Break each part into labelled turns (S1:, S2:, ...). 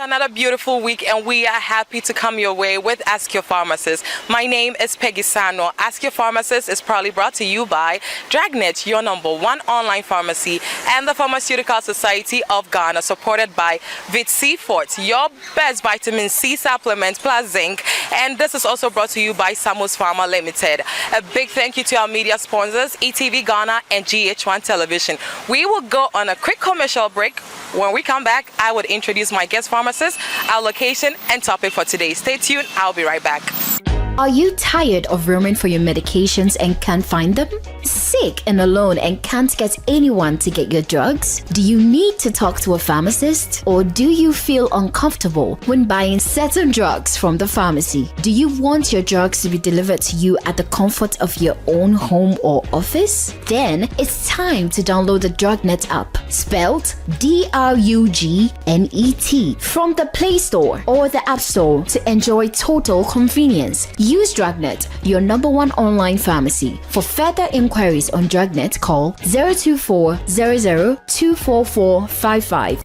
S1: Another beautiful week, and we are happy to come your way with Ask Your Pharmacist. My name is Peggy Sano. Ask Your Pharmacist is proudly brought to you by Drugnet, your #1 online pharmacy, and the Pharmaceutical Society of Ghana, supported by Vit Fort, your best vitamin C supplement plus zinc. And this is also brought to you by Samus Pharma Limited. A big thank you to our media sponsors, ETV Ghana and GH1 Television. We will go on a quick commercial break. When we come back, I would introduce my guest pharmacist, our location, and topic for today. Stay tuned. I'll be right back.
S2: Are you tired of roaming for your medications and can't find them? Sick and alone and can't get anyone to get your drugs? Do you need to talk to a pharmacist? Or do you feel uncomfortable when buying certain drugs from the pharmacy? Do you want your drugs to be delivered to you at the comfort of your own home or office? Then it's time to download the Drugnet app, spelled DRUGNET, from the Play Store or the App Store to enjoy total convenience. Use Drugnet, your #1 online pharmacy. For further inquiries on Drugnet, call 024 00 24455.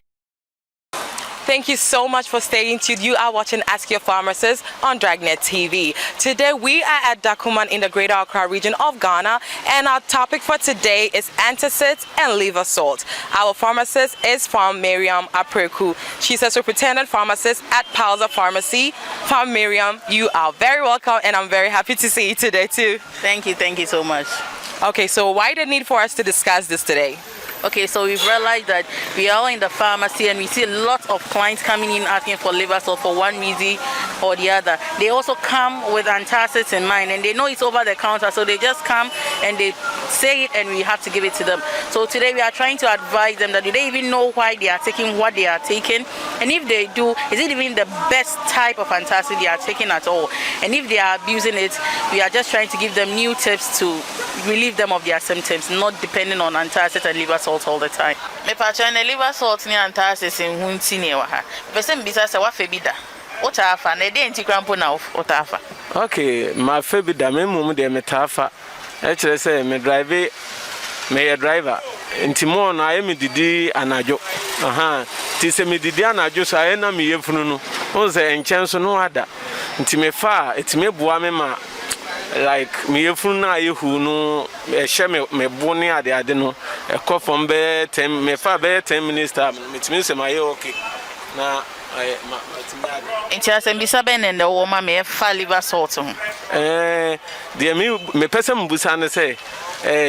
S1: Thank you so much for staying tuned. You are watching Ask Your Pharmacist on Drugnet TV. Today we are at Dakuman in the Greater Accra region of Ghana, and our topic for today is Antacids and Liversalts. Our pharmacist is from Miriam Apreku. She's a superintendent pharmacist at Pausa Pharmacy. From Miriam, you are very welcome, and I'm very happy to see you today too.
S3: Thank you so much.
S1: Okay, so why the need for us to discuss this today?
S3: Okay, so we've realized that we are all in the pharmacy and we see lots of clients coming in asking for liver salt for one reason or the other. They also come with antacids in mind, and they know it's over the counter, so they just come and they say it and we have to give it to them. So today we are trying to advise them that do they even know why they are taking what they are taking, and if they do, is it even the best type of antacid they are taking at all? And if they are abusing it, we are just trying to give them new tips to relieve them of their symptoms, not depending on antacids and liver salt all the time. Me patcha na liver salt ni antacids in hunti ne wa ha. Pese mbisa se wa fe bi da. Otafa na de nti krampo na otafa.
S4: Okay, ma fe bi da me mum de metafa. E kire se me drive me driver. Nti mo na e me didi anajo. Ti se me didi anajo so aye na me yefunu no. On se enchen so no ada. Nti me fa eti me boa me ma like me yefunu na yehu no e hye me boni ade no e ko from be 10 me fa be 10 minutes time me timi se ma ye okay na ma timi ade
S3: enti asembisa be ne de wo ma me fa liver salt ho
S4: de me pese mbusa ne se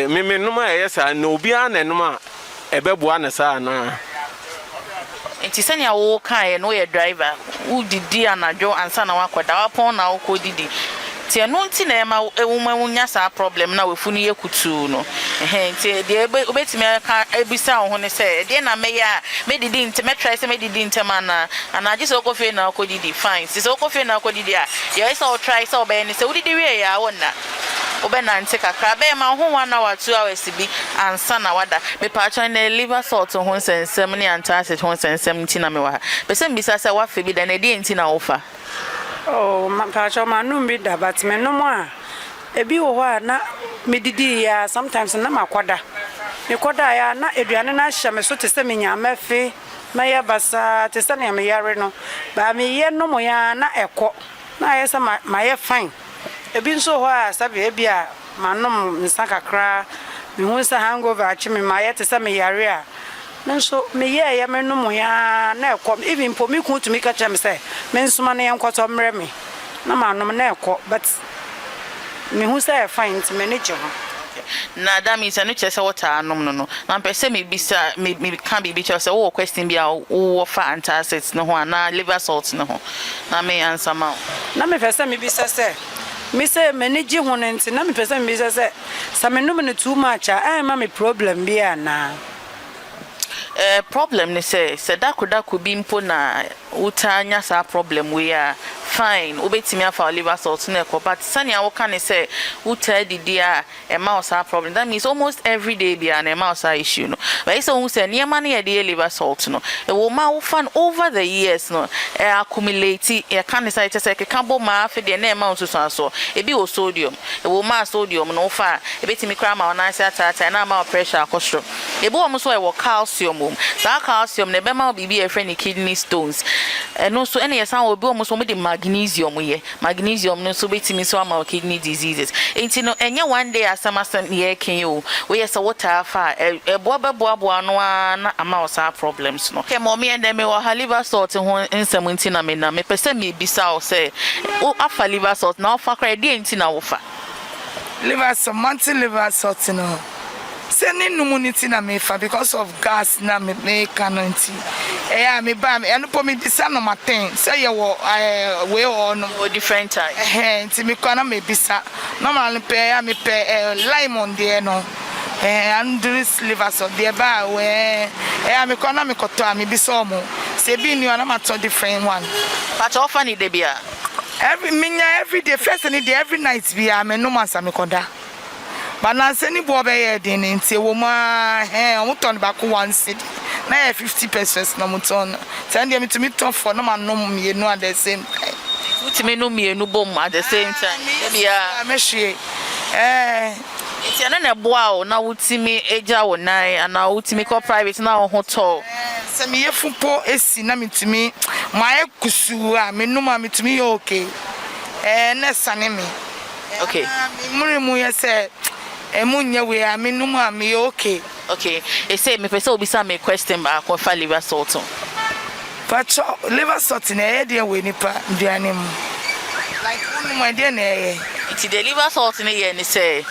S4: me no ma ye sa na obi a na no ma e be boa ne sa na
S3: enti se ne wo kan no ye driver wo didi anajo ansa na wakoda wapon na wo ko didi ti enu nti na ema ewunya sa problem na wefunu ye kutu no nti de obetimi aka ebisa ho ne se de na me ya me didi nti me try se me didi ntema na anaje se okofe na okodidi fine se okofe na okodidi a ye se o try se obe ni se udidi we ya wona obe na nti kakra be ma ho 1 hour 2 hours bi ansa na wada me patcho na liver salt ho nsensem ne antacid ho nsensem nti na me wa be se mbisa se wa fe bi da na de nti na ofa.
S5: Oh, Pacho manum bi da but me no mo a ebi wo ho na medidi ya sometimes na makwada. Me kwada ya na eduane na hye me so te se me nya mafe maye basa te se na me yare no. Ba me ye no mo ya na ekọ. Na ye se maye fine. Ebi nso ho a sabe ebi a manum nsa kakra me hu se hangover achi me maye te se me yare a nso me ye ya me no mo ya na ekọ even po me ku tumi ka chem se me nsoma na yankwoto mre me na manom na ekọ but me hu say fine to manage ho
S3: na da mi se no chese water anom no na pese me bisa me kan bi chese wo question bi a wo fa antacids no ho na liver salt no ho na me answer ma
S5: na me pese me bisa se me say manage ho nti na me pese me bisa se sa me no me too much a ma me problem bi ana
S3: problem ni se da koda ko bi mpo na utanya sa problem we a fine obetimi afa liver salt na ekọ but sani awo kan say who tell the dia e mouse problem that means almost every day be an mouse issue no but so who say niam na ye liver salt no e wo ma wo fan over the years no e accumulate e kan say say ke kan bo ma afi de na e ma so so e bi o sodium e wo ma sodium no fa e betimi kra ma ona say tata na ma pressure akostro e bo mo so e wo calcium that calcium ne be ma bibi e friend kidney stones no so any yes an obi omo so the magnesium ye magnesium no so betimi so ama kidney diseases enti no enye one day asamasan ye ken o we yes water afa e boa no na ama osa problems no ke mo me and me wa liver salt ho nsem enti na me pese me bisa o say o afa liver salt na ofa kra de enti na wo fa
S6: liver salt monthly liver salt no sending immunity na me fa because of gas na me canonti me ba me eno po me bisa no maten say you we on
S3: different time
S6: nti me kwa na me bisa normal pe me pe lemon de no and this liver so de ba we me kwa na me koto me bisa omo se bi ni na ma to different one
S3: but offer ni de bia
S6: every day first and day every night bia me no man sa me koda. But now send it over here then into woman on back 1 city. Now 50 pesos no muton. Send them to me tough for no man no me no at the same time.
S3: Put me no me no bomb at the same time. Yeah,
S6: meshi.
S3: It's another boy now ultimi eja wonai and now ultimi call private now hotel.
S6: Send me fupo esi na me to me my kusu me no ma me to me okay. Next me.
S3: Okay.
S6: Murimu ya say emunya we am no me okay.
S3: Okay. They say me person obi me question ba for liver salt.
S6: But liver salt na e dey we nipa duane mu. Like unu mo dey na e.
S3: It the liver salt na ye ni say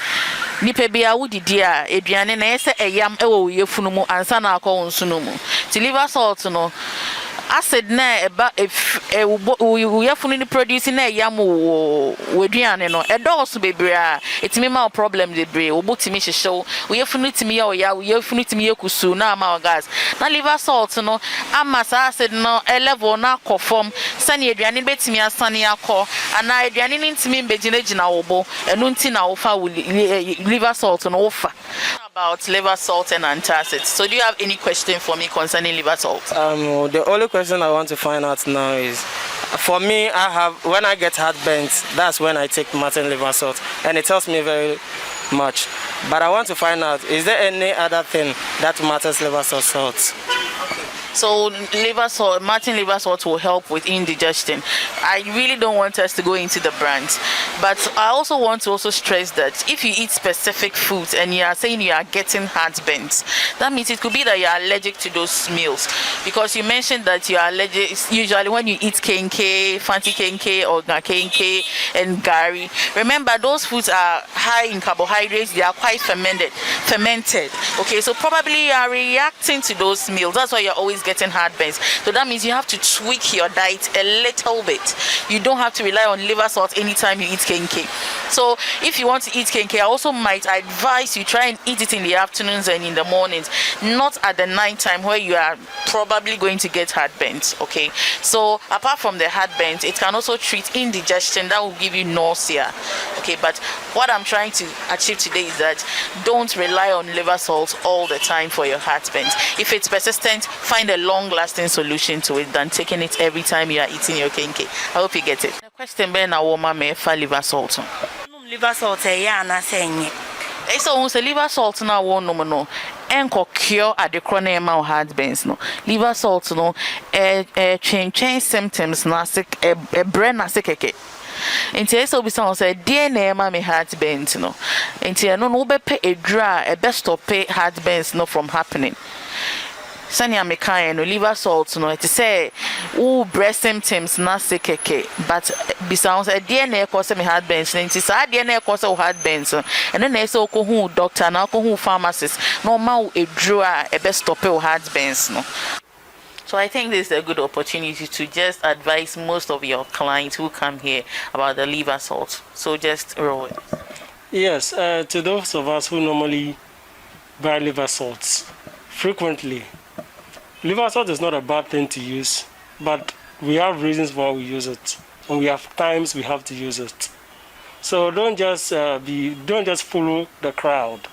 S3: nipa bia wo didi a eduane na yese eyam e wo yefunu mu ansa na akọ nsunu mu. Ti liver salt no acid na eba yefunu ni produce na yam wo weduane no edoso bebre a etimi ma problem bebre obotimi hyehyew yefunu timi ya yefunu timi yekusu na ma gas na liver salt no ama sa acid no level na akofom sane eduane betimi asane akọ ana eduane ni ntimi mbegina wo bo enu nti na wo fa liver salt no wo fa about liver salt and antacids. So do you have any question for me concerning liver salt?
S7: The only question I want to find out now is, for me, when I get heartburn, that's when I take Martin liver salt, and it helps me very much. But I want to find out, is there any other thing that matters liver salt?
S3: So liver salt, Martin liver salt will help with indigestion. I really don't want us to go into the brands, but I also want to stress that if you eat specific foods and you are saying you are getting heartburn, that means it could be that you are allergic to those meals, because you mentioned that you are allergic usually when you eat kenke, fancy kenke or kenke and gari. Remember, those foods are high in carbohydrates, they are quite fermented. Okay, so probably you are reacting to those meals. That's why you're always getting heartburns. So that means you have to tweak your diet a little bit. You don't have to rely on liver salt anytime you eat kenke. So if you want to eat kenke, I also might advise you try and eat it in the afternoons and in the mornings, not at the night time where you are probably going to get heartburns. Okay, so apart from the heartburns, it can also treat indigestion that will give you nausea. Okay, but what I'm trying to achieve today is that don't rely on liver salt all the time for your heartburns. If it's persistent, find a long-lasting solution to it than taking it every time you are eating your kenke. I hope you get it. The question being a woman may for liver salt.
S8: Liver salt na saying.
S3: So who say liver salt na one no enko cure at the chronic heartburns no. Liver salt no change symptoms na sick brain na sick keke. Nti eso bi say say dey na ma me heartburns no. Nti no wo be pay a dra e best stop heartburns no from happening. Sani American no liver salt no it say breast symptoms na sekeke but bisounds a DNA cause me heartburns nti sa DNA cause heartburns and then na so ko hu doctor na ko hu pharmacist no ma e draw e best stop heartburns no. So I think this is a good opportunity to just advise most of your clients who come here about the liver salt. So just roll it.
S9: Yes, to those of us who normally buy liver salts frequently, liver salt is not a bad thing to use, but we have reasons why we use it. and we have times we have to use it. So don't just follow the crowd.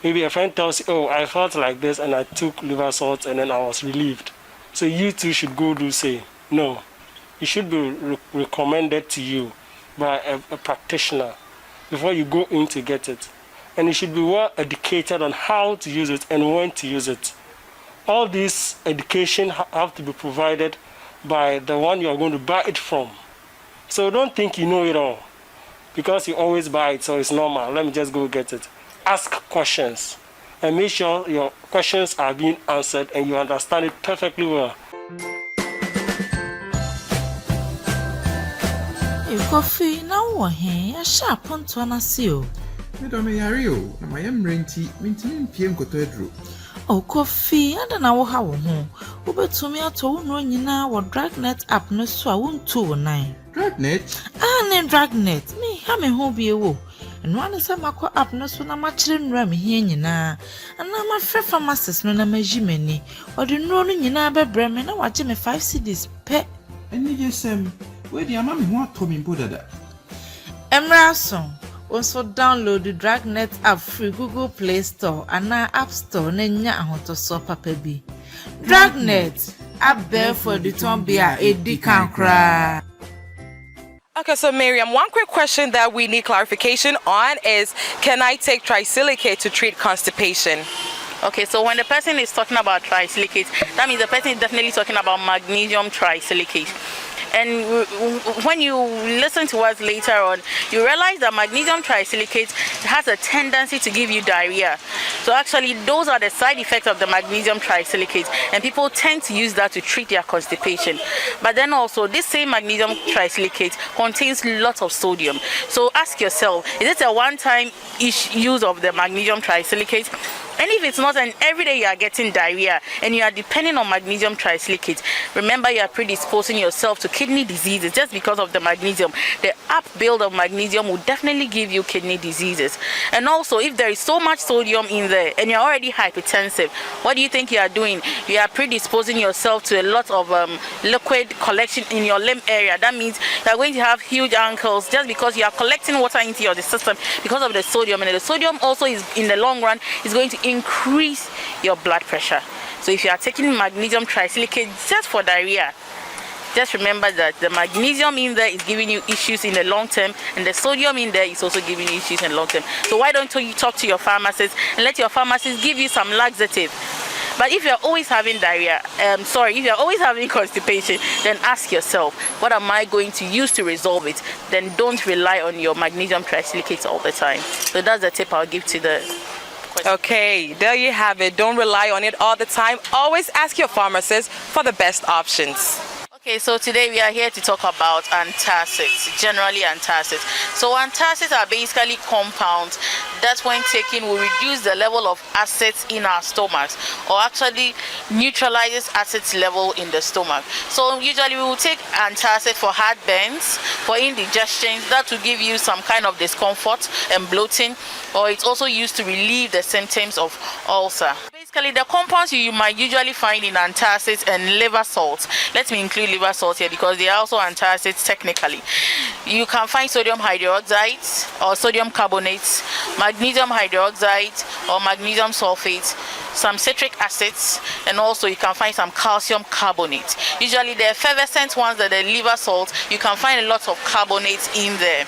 S9: Maybe a friend tells you, oh, I felt like this and I took liver salt and then I was relieved. So you too should go do say, no. It should be recommended to you by a practitioner before you go in to get it. And you should be well educated on how to use it and when to use it. All this education have to be provided by the one you are going to buy it from. So don't think you know it all because you always buy it, so it's normal. Let me just go get it. Ask questions and make sure your questions are being answered and you understand it perfectly well.
S10: Coffee now, hey, a sharp on to an asio.
S11: Madame Yario, and I am renty, minting PM Cotedro.
S10: Oh, coffee, I don't know how home. Uber to me at all, no, you know, what Drugnet app no so I won't 209.
S11: Drugnet?
S10: Ah, name Drugnet, me, how may home be a woo. And one is a macro app no so na much in ram here, you know. And now my friend pharmacist, no, na me Jimmy, or the no, you know, by Bremen, I watch me 5 CDs pet.
S11: And you just where the mammy want to be put at that.
S10: Emerson also download the Drugnet app free Google Play Store and now App Store nenya ahoto so papa bi. Drugnet app there for the tombia edi kankra.
S1: Okay, so Miriam, one quick question that we need clarification on is, can I take trisilicate to treat constipation?
S3: Okay, so when the person is talking about trisilicate, that means the person is definitely talking about magnesium trisilicate. And when you listen to us later on, you realize that magnesium trisilicate has a tendency to give you diarrhea. So actually, those are the side effects of the magnesium trisilicate, and people tend to use that to treat their constipation. But then also, this same magnesium trisilicate contains lots of sodium. So ask yourself, is it a one-time use of the magnesium trisilicate? And if it's not, and every day you are getting diarrhea and you are depending on magnesium trisilicate, remember you are predisposing yourself to kidney diseases just because of the magnesium. The up build of magnesium will definitely give you kidney diseases. And also, if there is so much sodium in there and you're already hypertensive, what do you think you are doing? You are predisposing yourself to a lot of liquid collection in your limb area. That means you are going to have huge ankles just because you are collecting water into your system because of the sodium. And the sodium also is, in the long run, is going to increase your blood pressure. So if you are taking magnesium trisilicate just for diarrhea, just remember that the magnesium in there is giving you issues in the long term, and the sodium in there is also giving you issues in the long term. So why don't you talk to your pharmacist and let your pharmacist give you some laxative? But if you're always having diarrhea, if you're always having constipation, then ask yourself, what am I going to use to resolve it? Then don't rely on your magnesium trisilicate all the time. So that's the tip I'll give to the question.
S1: Okay, there you have it. Don't rely on it all the time. Always ask your pharmacist for the best options.
S3: Okay, so today we are here to talk about antacids, generally antacids. So antacids are basically compounds that when taken will reduce the level of acids in our stomachs, or actually neutralizes acids level in the stomach. So usually we will take antacid for heartburns, for indigestion, that will give you some kind of discomfort and bloating, or it's also used to relieve the symptoms of ulcer. Basically, the compounds you might usually find in antacids and liver salts. Let me include liver salts here because they are also antacids technically. You can find sodium hydroxide or sodium carbonates, magnesium hydroxide or magnesium sulfate, some citric acids, and also you can find some calcium carbonate. Usually the effervescent ones, that the liver salts, you can find a lot of carbonates in there.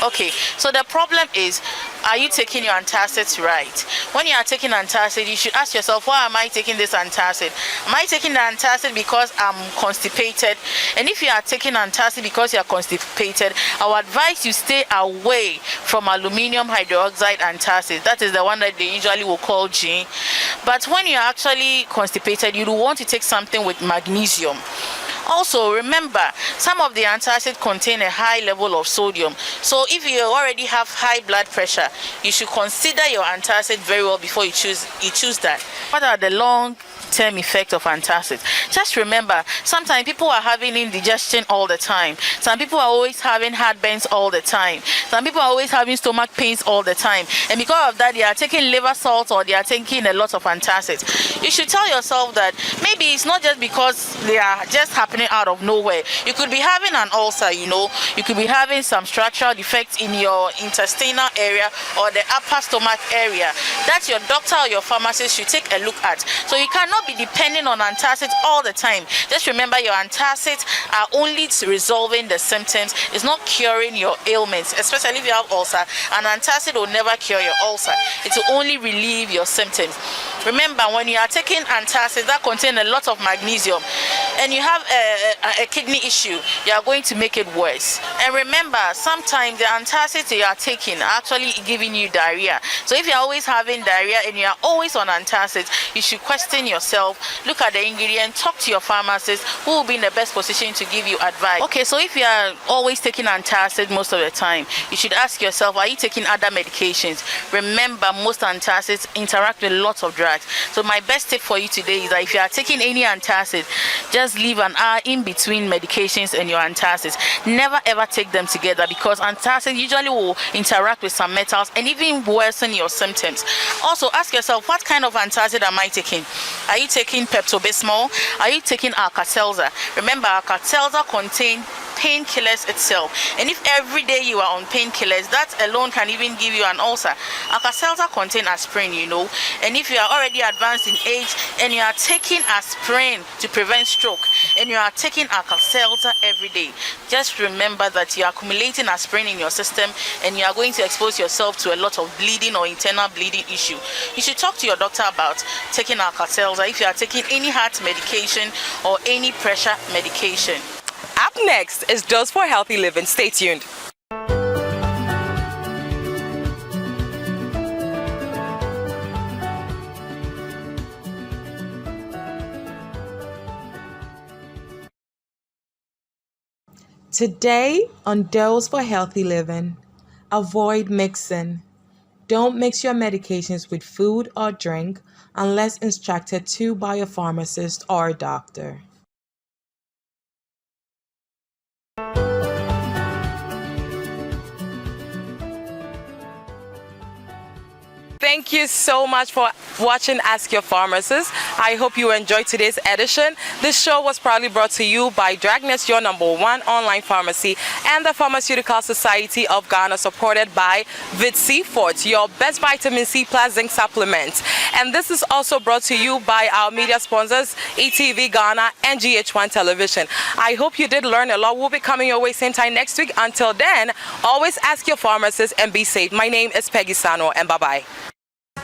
S3: Okay, so the problem is, are you taking your antacids right? When you are taking antacid, you should ask yourself, why am I taking this antacid? Am I taking the antacid because I'm constipated? And if you are taking antacid because you are constipated, I would advise you stay away from aluminium hydroxide antacid. That is the one that they usually will call G. But when you are actually constipated, you want to take something with magnesium. Also, remember, some of the antacids contain a high level of sodium. So if you already have high blood pressure, you should consider your antacid very well before you choose that. What are the long-term effects of antacids? Just remember, sometimes people are having indigestion all the time. Some people are always having heartburns all the time. Some people are always having stomach pains all the time, and because of that, they are taking liver salt or they are taking a lot of antacids. You should tell yourself that maybe it's not just because they are just happening out of nowhere. You could be having an ulcer, you know, you could be having some structural defects in your intestinal area or the upper stomach area that your doctor or your pharmacist should take a look at. So you cannot be depending on antacids all the time. Just remember, your antacids are only resolving the symptoms. It's not curing your ailments, especially if you have ulcer. An antacid will never cure your ulcer. It will only relieve your symptoms. Remember, when you are taking antacids that contain a lot of magnesium and you have a kidney issue, you are going to make it worse. And remember, sometimes the antacids you are taking are actually giving you diarrhea. So if you are always having diarrhea and you are always on antacids, you should question yourself, look at the ingredient, talk to your pharmacist who will be in the best position to give you advice. Okay, so if you are always taking antacid most of the time, you should ask yourself, are you taking other medications? Remember, most antacids interact with lots of drugs. So my best tip for you today is that if you are taking any antacid, just leave an hour in between medications and your antacids. Never ever take them together, because antacids usually will interact with some metals and even worsen your symptoms. Also ask yourself, what kind of antacid am I taking? Are you taking Pepto-Bismol? Are you taking Alka-Seltzer? Remember, Alka-Seltzer contains painkillers itself, and if every day you are on painkillers, that alone can even give you an ulcer. Alka-Seltzer contains aspirin, you know, and if you are already advanced in age and you are taking aspirin to prevent stroke and you are taking Alka-Seltzer every day, just remember that you are accumulating aspirin in your system and you are going to expose yourself to a lot of bleeding or internal bleeding issue. You should talk to your doctor about taking Alka-Seltzer if you are taking any heart medication or any pressure medication.
S1: Up next is Dose for Healthy Living. Stay tuned.
S12: Today on Dose for Healthy Living, avoid mixing. Don't mix your medications with food or drink unless instructed to by a pharmacist or a doctor.
S1: Thank you so much for watching Ask Your Pharmacist. I hope you enjoyed today's edition. This show was proudly brought to you by Drugnet, your #1 online pharmacy, and the Pharmaceutical Society of Ghana, supported by Vit-C Fort, your best vitamin C plus zinc supplement. And this is also brought to you by our media sponsors, ETV Ghana and GH1 Television. I hope you did learn a lot. We'll be coming your way same time next week. Until then, always ask your pharmacist and be safe. My name is Peggy Sano, and bye-bye.